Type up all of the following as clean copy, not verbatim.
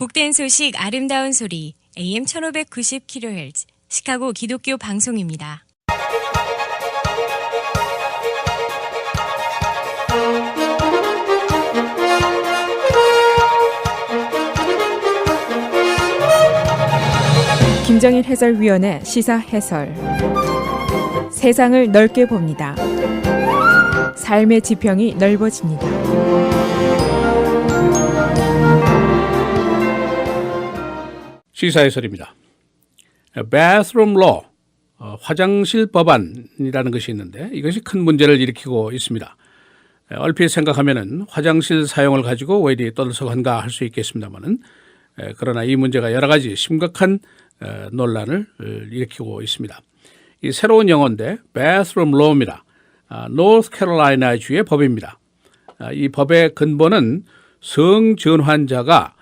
복된 소식 아름다운 소리 AM 1590kHz 시카고 기독교 방송입니다. 김정일 해설위원의 시사 해설. 세상을 넓게 봅니다. 삶의 지평이 넓어집니다. 시사 해설입니다. Bathroom Law, 화장실 법안이라는 것이 있는데 이것이 큰 문제를 일으키고 있습니다. 얼핏 생각하면은 화장실 사용을 가지고 왜 이리 떠들썩한가 할 수 있겠습니다만은 그러나 이 문제가 여러 가지 심각한 논란을 일으키고 있습니다. 이 새로운 영어인데 Bathroom Law입니다. 노스캐롤라이나 주의 법입니다. 이 법의 근본은 성전환자가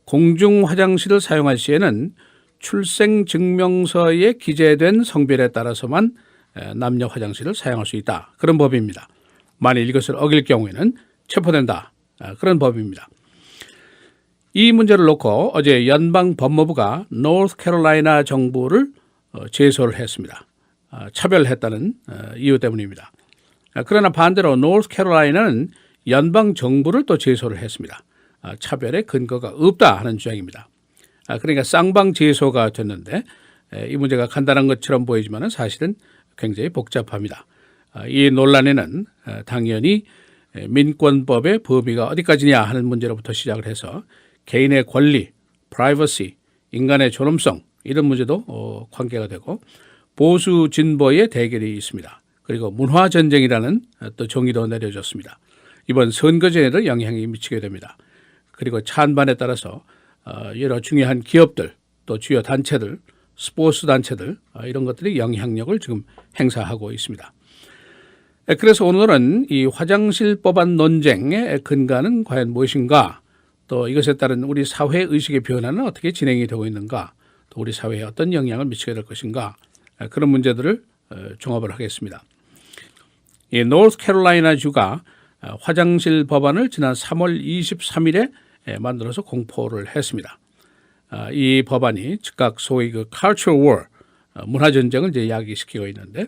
공중 화장실을 사용할 시에는 출생증명서에 기재된 성별에 따라서만 남녀 화장실을 사용할 수 있다. 그런 법입니다. 만일 이것을 어길 경우에는 체포된다. 그런 법입니다. 이 문제를 놓고 어제 연방 법무부가 노스캐롤라이나 정부를 제소를 했습니다. 차별했다는 이유 때문입니다. 그러나 반대로 노스캐롤라이나는 연방 정부를 또 제소를 했습니다. 차별의 근거가 없다 하는 주장입니다. 그러니까 쌍방 제소가 됐는데 이 문제가 간단한 것처럼 보이지만 사실은 굉장히 복잡합니다. 이 논란에는 당연히 민권법의 범위가 어디까지냐 하는 문제로부터 시작을 해서 개인의 권리, 프라이버시, 인간의 존엄성 이런 문제도 관계가 되고 보수 진보의 대결이 있습니다. 그리고 문화전쟁이라는 또 정의도 내려졌습니다. 이번 선거제에도 영향이 미치게 됩니다. 그리고 찬반에 따라서 여러 중요한 기업들 또 주요 단체들, 스포츠 단체들 이런 것들이 영향력을 지금 행사하고 있습니다. 그래서 오늘은 이 화장실 법안 논쟁의 근간은 과연 무엇인가, 또 이것에 따른 우리 사회 의식의 변화는 어떻게 진행이 되고 있는가, 또 우리 사회에 어떤 영향을 미치게 될 것인가, 그런 문제들을 종합을 하겠습니다. 이 노스캐롤라이나 주가 화장실 법안을 지난 3월 23일에 만들어서 공포를 했습니다. 이 법안이 즉각 소위 그 culture war, 문화 전쟁을 이제 야기시키고 있는데,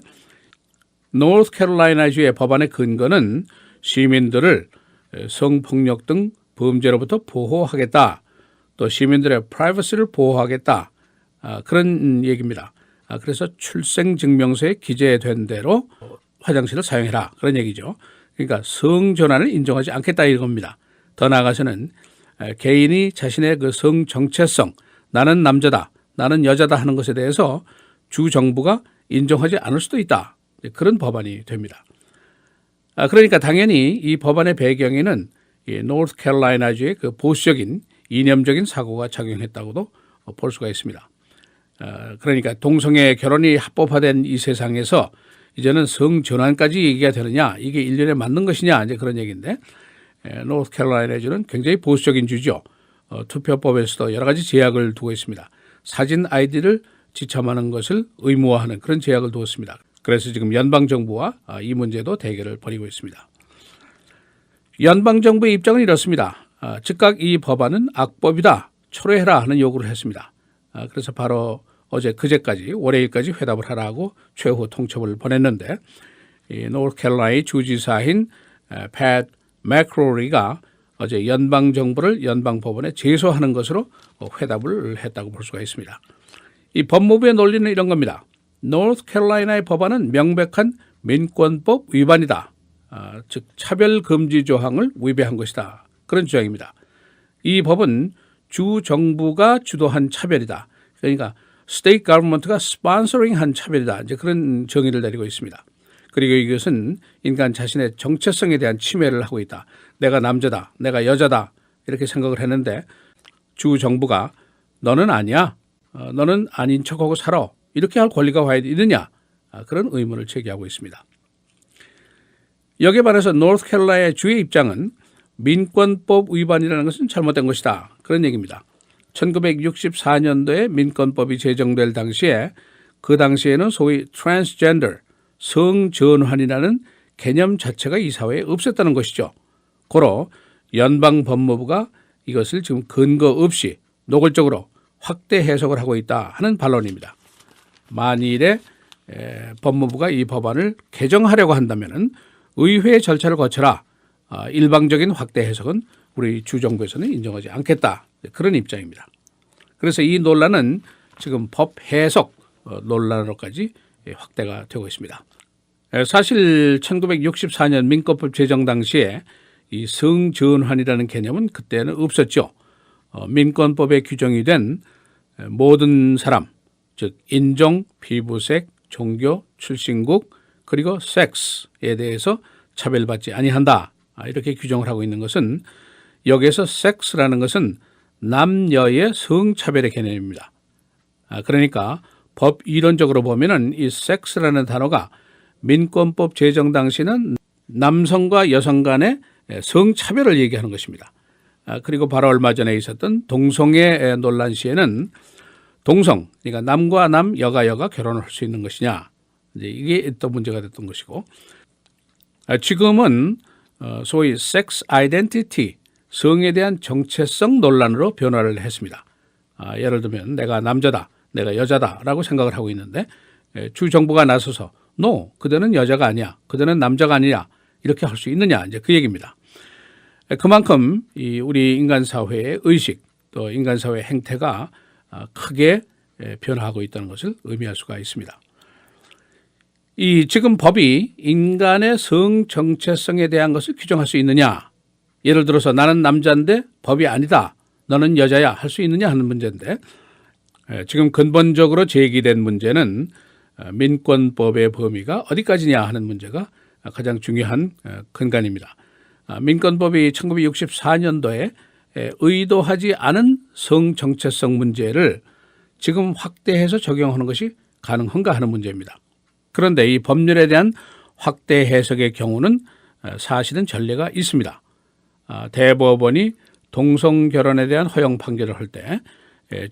노스캐롤라이나주의 법안의 근거는 시민들을 성폭력 등 범죄로부터 보호하겠다, 또 시민들의 프라이버시를 보호하겠다, 그런 얘기입니다. 그래서 출생증명서에 기재된 대로 화장실을 사용해라, 그런 얘기죠. 그러니까 성전환을 인정하지 않겠다 이겁니다. 더 나아가서는 개인이 자신의 그 성 정체성, 나는 남자다, 나는 여자다 하는 것에 대해서 주 정부가 인정하지 않을 수도 있다. 그런 법안이 됩니다. 그러니까 당연히 이 법안의 배경에는 이 노스캐롤라이나주의 그 보수적인 이념적인 사고가 작용했다고도 볼 수가 있습니다. 그러니까 동성애 결혼이 합법화된 이 세상에서 이제는 성전환까지 얘기가 되느냐, 이게 일련에 맞는 것이냐, 이제 그런 얘기인데, 노스캐롤라이나주는 굉장히 보수적인 주죠. 투표법에서도 여러 가지 제약을 두고 있습니다. 사진 아이디를 지참하는 것을 의무화하는 그런 제약을 두었습니다. 그래서 지금 연방정부와 이 문제도 대결을 벌이고 있습니다. 연방정부의 입장은 이렇습니다. 즉각 이 법안은 악법이다, 철회해라 하는 요구를 했습니다. 그래서 바로 어제 그제까지 월요일까지 회답을 하라고 최후 통첩을 보냈는데, 이 노스캐롤라이나 주지사인 팻 맥크로리가 어제 연방정부를 연방법원에 제소하는 것으로 회답을 했다고 볼 수가 있습니다. 이 법무부의 논리는 이런 겁니다. 노스캐롤라이나의 법안은 명백한 민권법 위반이다. 즉 차별금지 조항을 위배한 것이다. 그런 주장입니다. 이 법은 주 정부가 주도한 차별이다. 그러니까 스테이트 거버먼트가 스폰서링한 차별이다. 이제 그런 정의를 내리고 있습니다. 그리고 이것은 인간 자신의 정체성에 대한 침해를 하고 있다. 내가 남자다, 내가 여자다 이렇게 생각을 했는데 주 정부가 너는 아니야, 너는 아닌 척하고 살아, 이렇게 할 권리가 과연 있느냐, 그런 의문을 제기하고 있습니다. 여기에 반해서 노스캐롤라이나 주의 입장은 민권법 위반이라는 것은 잘못된 것이다, 그런 얘기입니다. 1964년도에 민권법이 제정될 당시에 그 당시에는 소위 트랜스젠더, 성전환이라는 개념 자체가 이 사회에 없었다는 것이죠. 고로 연방 법무부가 이것을 지금 근거 없이 노골적으로 확대 해석을 하고 있다 하는 반론입니다. 만일에 법무부가 이 법안을 개정하려고 한다면 의회 절차를 거쳐라. 일방적인 확대 해석은 우리 주정부에서는 인정하지 않겠다. 그런 입장입니다. 그래서 이 논란은 지금 법 해석 논란으로까지 확대가 되고 있습니다. 사실 1964년 민법법 제정 당시에 이 성전환이라는 개념은 그때는 없었죠. 민권법에 규정이 된 모든 사람, 즉 인종, 피부색, 종교, 출신국 그리고 섹스에 대해서 차별받지 아니한다. 이렇게 규정을 하고 있는 것은 여기에서 섹스라는 것은 남녀의 성차별의 개념입니다. 그러니까 법 이론적으로 보면은 이 섹스라는 단어가 민권법 제정 당시는 남성과 여성 간의 성차별을 얘기하는 것입니다. 그리고 바로 얼마 전에 있었던 동성애 논란 시에는 동성, 그러니까 남과 남, 여가 여가 결혼을 할 수 있는 것이냐, 이제 이게 또 문제가 됐던 것이고, 지금은 소위 섹스 아이덴티티, 성에 대한 정체성 논란으로 변화를 했습니다. 예를 들면 내가 남자다, 내가 여자다라고 생각을 하고 있는데 주 정부가 나서서 no, 그대는 여자가 아니야, 그대는 남자가 아니야 이렇게 할 수 있느냐, 이제 그 얘기입니다. 그만큼 이 우리 인간 사회의 의식 또 인간 사회의 행태가 크게 변화하고 있다는 것을 의미할 수가 있습니다. 이 지금 법이 인간의 성 정체성에 대한 것을 규정할 수 있느냐, 예를 들어서 나는 남자인데 법이 아니다, 너는 여자야 할 수 있느냐 하는 문제인데, 지금 근본적으로 제기된 문제는 민권법의 범위가 어디까지냐 하는 문제가 가장 중요한 근간입니다. 민권법이 1964년도에 의도하지 않은 성 정체성 문제를 지금 확대해서 적용하는 것이 가능한가 하는 문제입니다. 그런데 이 법률에 대한 확대 해석의 경우는 사실은 전례가 있습니다. 대법원이 동성 결혼에 대한 허용 판결을 할 때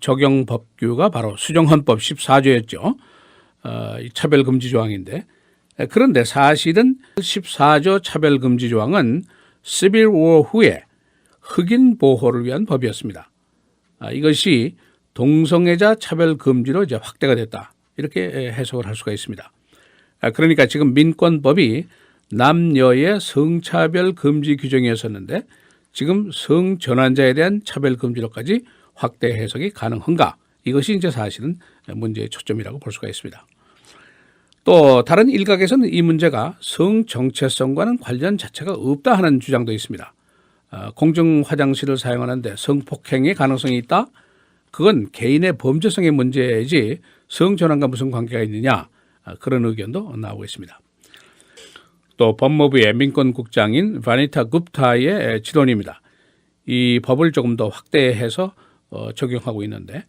적용 법규가 바로 수정헌법 14조였죠. 차별금지 조항인데, 그런데 사실은 14조 차별금지 조항은 시빌 워 후에 흑인 보호를 위한 법이었습니다. 이것이 동성애자 차별금지로 이제 확대가 됐다, 이렇게 해석을 할 수가 있습니다. 그러니까 지금 민권법이 남녀의 성차별 금지 규정이었었는데 지금 성전환자에 대한 차별 금지로까지 확대 해석이 가능한가? 이것이 이제 사실은 문제의 초점이라고 볼 수가 있습니다. 또 다른 일각에서는 이 문제가 성 정체성과는 관련 자체가 없다 하는 주장도 있습니다. 공중 화장실을 사용하는데 성폭행의 가능성이 있다? 그건 개인의 범죄성의 문제이지 성전환과 무슨 관계가 있느냐? 그런 의견도 나오고 있습니다. 또 법무부의 민권국장인 바니타 굽타의 지론입니다. 이 법을 조금 더 확대해서 적용하고 있는데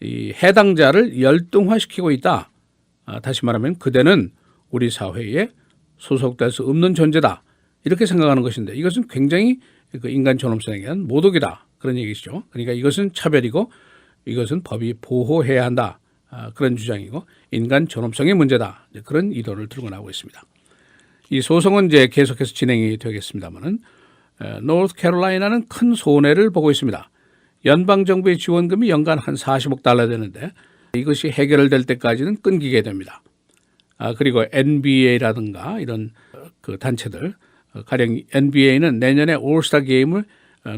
이 해당자를 열등화시키고 있다. 다시 말하면 그대는 우리 사회에 소속될 수 없는 존재다, 이렇게 생각하는 것인데 이것은 굉장히 그 인간 존엄성에 대한 모독이다, 그런 얘기죠. 그러니까 이것은 차별이고 이것은 법이 보호해야 한다, 그런 주장이고 인간 존엄성의 문제다, 그런 의도를 들고 나오고 있습니다. 이 소송은 이제 계속해서 진행이 되겠습니다만은 노스캐롤라이나는 큰 손해를 보고 있습니다. 연방 정부의 지원금이 연간 한 40억 달러 되는데 이것이 해결될 때까지는 끊기게 됩니다. 그리고 NBA라든가 이런 그 단체들, 가령 NBA는 내년에 올스타 게임을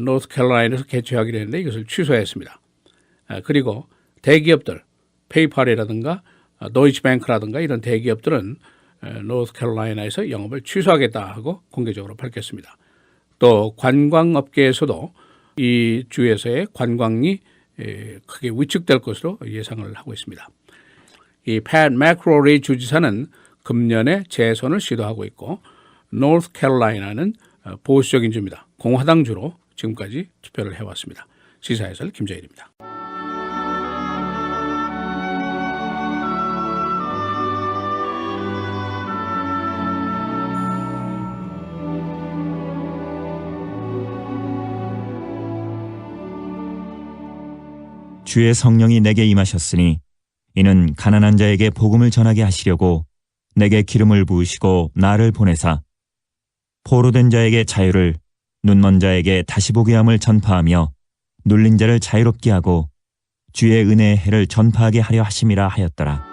노스캐롤라이나에서 개최하기로 했는데 이것을 취소했습니다. 그리고 대기업들, 페이팔이라든가 도이치뱅크라든가 이런 대기업들은 노스캐롤라이나에서 영업을 취소하겠다 하고 공개적으로 밝혔습니다. 또 관광업계에서도 이 주에서의 관광이 크게 위축될 것으로 예상을 하고 있습니다. 이 팻 맥로리 주지사는 금년에 재선을 시도하고 있고 노스캐롤라이나는 보수적인 주입니다. 공화당주로 지금까지 투표를 해왔습니다. 시사해설 김재일입니다. 주의 성령이 내게 임하셨으니 이는 가난한 자에게 복음을 전하게 하시려고 내게 기름을 부으시고 나를 보내사 포로된 자에게 자유를, 눈먼 자에게 다시 보게 함을 전파하며 눌린 자를 자유롭게 하고 주의 은혜의 해를 전파하게 하려 하심이라 하였더라.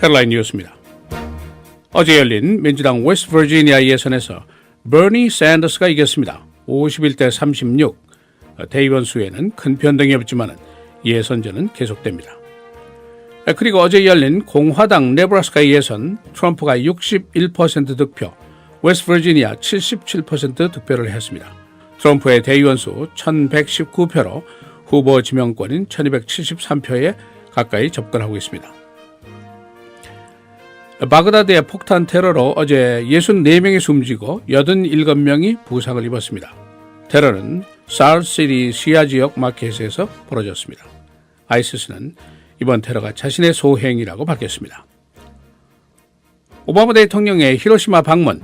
헤드라인 뉴스입니다. 어제 열린 민주당 웨스트버지니아 예선에서 버니 샌더스가 이겼습니다. 51대 36. 대의원 수에는 큰 변동이 없지만 예선전은 계속됩니다. 그리고 어제 열린 공화당 네브라스카 예선 트럼프가 61% 득표, 웨스트버지니아 77% 득표를 했습니다. 트럼프의 대의원 수 1119표로 후보 지명권인 1273표에 가까이 접근하고 있습니다. 바그다드의 폭탄 테러로 어제 64명이 숨지고 87명이 부상을 입었습니다. 테러는 사울시티 시아 지역 마켓에서 벌어졌습니다. 아이시스는 이번 테러가 자신의 소행이라고 밝혔습니다. 오바마 대통령의 히로시마 방문,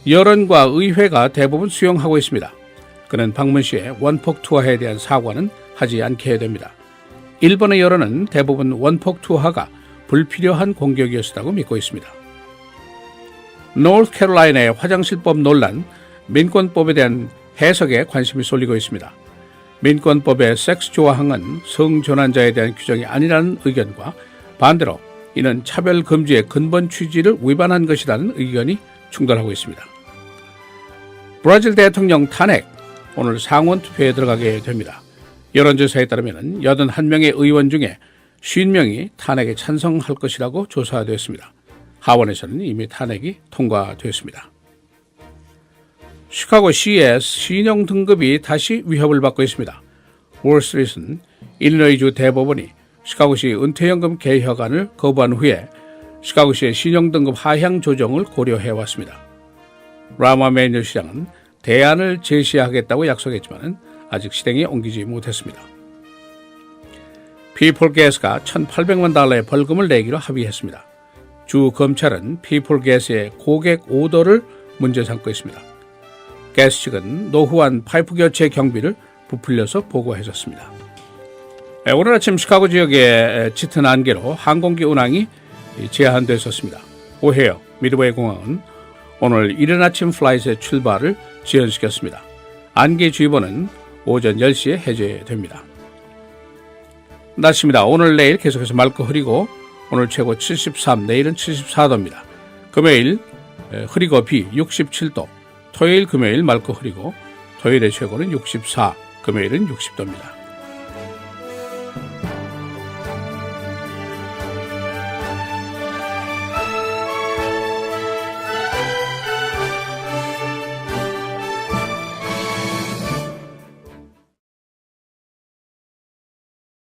여론과 의회가 대부분 수용하고 있습니다. 그는 방문 시에 원폭 투하에 대한 사과는 하지 않게 됩니다. 일본의 여론은 대부분 원폭 투하가 불필요한 공격이었다고 믿고 있습니다. 노스캐롤라이나의 화장실법 논란, 민권법에 대한 해석에 관심이 쏠리고 있습니다. 민권법의 섹스 조항은 성전환자에 대한 규정이 아니라는 의견과 반대로 이는 차별 금지의 근본 취지를 위반한 것이라는 의견이 충돌하고 있습니다. 브라질 대통령 탄핵, 오늘 상원 투표에 들어가게 됩니다. 여론조사에 따르면 81명의 의원 중에 50명이 탄핵에 찬성할 것이라고 조사됐습니다. 하원에서는 이미 탄핵이 통과됐습니다. 시카고시의 신용 등급이 다시 위협을 받고 있습니다. 월스트리트는 일리노이주 대법원이 시카고시 은퇴연금 개혁안을 거부한 후에 시카고시의 신용 등급 하향 조정을 고려해왔습니다. 라마 매뉴 시장은 대안을 제시하겠다고 약속했지만 아직 실행에 옮기지 못했습니다. 피플게스가 $1,800만 벌금을 내기로 합의했습니다. 주 검찰은 피플게스의 고객 오더를 문제 삼고 있습니다. 게스 측은 노후한 파이프 교체 경비를 부풀려서 보고했었습니다. 오늘 아침 시카고 지역의 짙은 안개로 항공기 운항이 제한됐었습니다. 오헤어 미드웨이 공항은 오늘 이른 아침 플라이트의 출발을 지연시켰습니다. 안개주의보는 오전 10시에 해제됩니다. 날씨입니다. 오늘 내일 계속해서 맑고 흐리고 오늘 최고 73, 내일은 74도입니다. 금요일 흐리고 비 67도, 토요일 금요일 맑고 흐리고 토요일의 최고는 64, 금요일은 60도입니다.